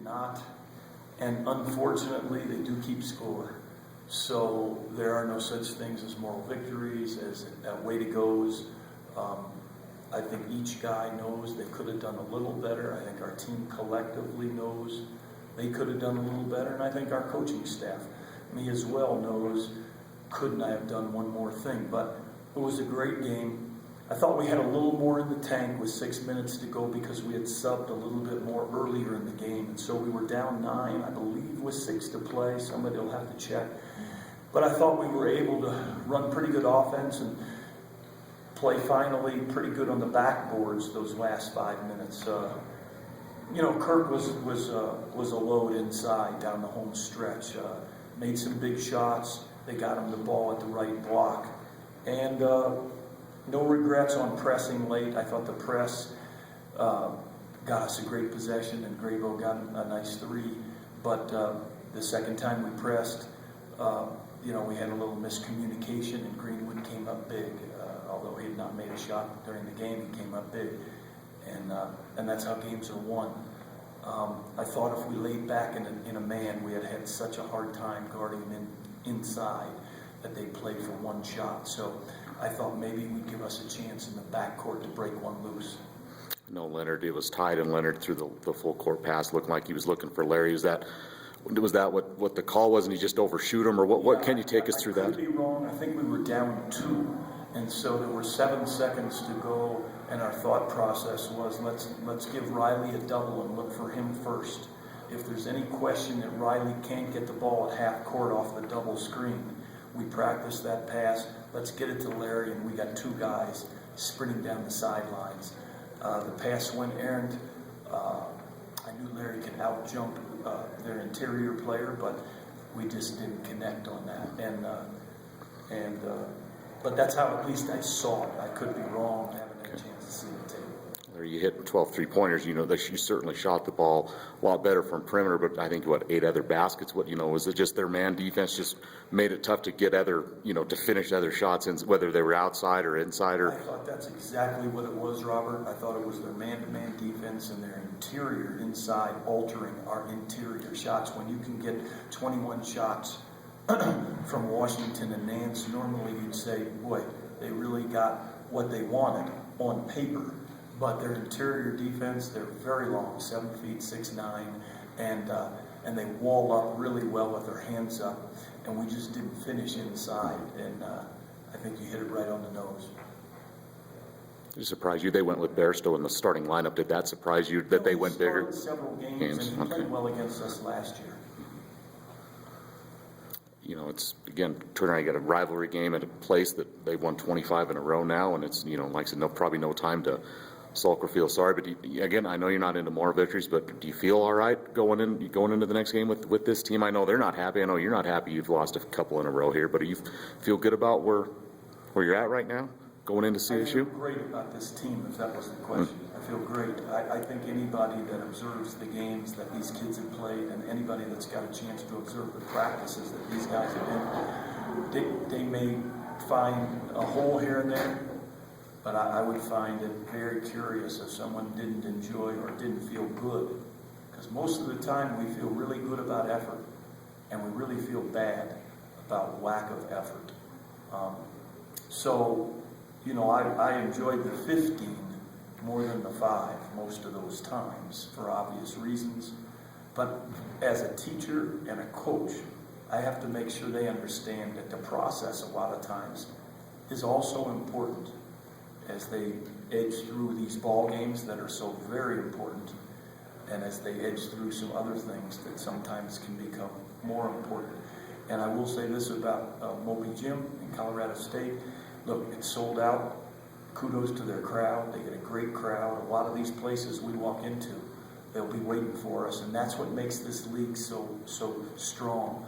did not. And unfortunately, they do keep score. So there are no such things as moral victories, as way to goes. I think each guy knows they could have done a little better. I think our team collectively knows they could have done a little better. And I think our coaching staff, me as well, knows, couldn't I have done one more thing? But it was a great game. I thought we had a little more in the tank with 6 minutes to go because we had subbed a little bit more earlier in the game. And so we were down 9, I believe, with 6 to play. Somebody will have to check. But I thought we were able to run pretty good offense and play finally pretty good on the backboards those last 5 minutes. Kirk was a load inside down the home stretch. Made some big shots. They got him the ball at the right block. And no regrets on pressing late. I thought the press got us a great possession, and Grabo got a nice 3. But the second time we pressed, we had a little miscommunication, and Greenwood came up big. Although he had not made a shot during the game, he came up big. And that's how games are won. I thought if we laid back in a man, we had such a hard time guarding them inside that they played for one shot. So I thought maybe we'd give us a chance in the backcourt to break one loose. No, Leonard, it was tied, and Leonard threw the full court pass. Looked like he was looking for Larry. Was that what the call was, and he just overshoot him, or what? Can you take us through that? I could be wrong. I think we were down 2, and so there were 7 seconds to go, and our thought process was let's give Riley a double and look for him first. If there's any question that Riley can't get the ball at half court off the double screen, we practice that pass. Let's get it to Larry, and we got 2 guys sprinting down the sidelines. The pass went errant. I knew Larry could out-jump their interior player, but we just didn't connect on that. But that's how at least I saw it. I could be wrong. I haven't had a chance to see the tape. Larry, you hit 12 three-pointers. That you certainly shot the ball a lot better from perimeter, but I think 8 other baskets. Was it just their man defense just made it tough to get to finish other shots, whether they were outside or inside? I thought that's exactly what it was, Robert. I thought it was their man-to-man defense and their interior inside altering our interior shots. When you can get 21 shots from Washington and Nance, normally you'd say, boy, they really got what they wanted on paper. But their interior defense, they're very long, 7 feet, 6'9", and they wall up really well with their hands up, and we just didn't finish inside, and I think you hit it right on the nose. Did it surprise you they went with Bairstow in the starting lineup? Did that surprise you that they went bigger? Several games, and he played well against us last year. It's, again, Turner and I got a rivalry game at a place that they've won 25 in a row now, and it's, like I said, probably no time to sulk or feel sorry. But again, I know you're not into more victories, but do you feel all right going into the next game with this team? I know they're not happy. I know you're not happy. You've lost a couple in a row here, but do you feel good about where you're at right now going into CSU? I feel great about this team, if that was the question. I feel great. I think anybody that observes the games that these kids have played, and anybody that's got a chance to observe the practices that these guys have in, they may find a hole here and there, but I would find it very curious if someone didn't enjoy or didn't feel good. Because most of the time we feel really good about effort, and we really feel bad about lack of effort. I enjoyed the 15 more than the 5 most of those times for obvious reasons. But as a teacher and a coach, I have to make sure they understand that the process a lot of times is also important as they edge through these ball games that are so very important, and as they edge through some other things that sometimes can become more important. And I will say this about Moby Gym in Colorado State. Look, it's sold out. Kudos to their crowd. They get a great crowd. A lot of these places we walk into, they'll be waiting for us, and that's what makes this league so strong.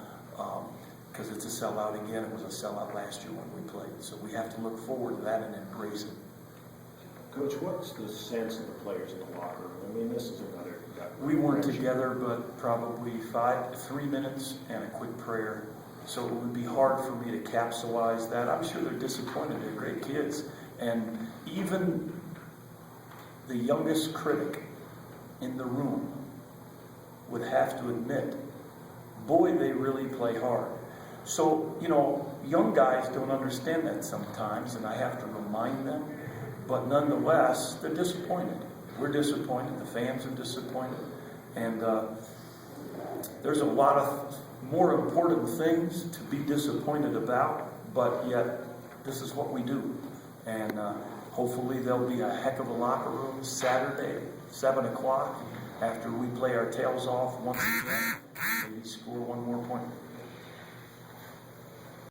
Because it's a sellout again. It was a sellout last year when we played. So we have to look forward to that and embrace it. Coach, what's the sense of the players in the locker room? I mean, this is another... We weren't together, but probably 3 minutes and a quick prayer. So it would be hard for me to capsulize that. I'm sure they're disappointed. They're great kids. And even the youngest critic in the room would have to admit, boy, they really play hard. So, you know, young guys don't understand that sometimes, and I have to remind them, but nonetheless, they're disappointed. We're disappointed, the fans are disappointed, and there's a lot of more important things to be disappointed about, but yet this is what we do. And hopefully there'll be a heck of a locker room Saturday, 7 o'clock, after we play our tails off once again, maybe score one more point.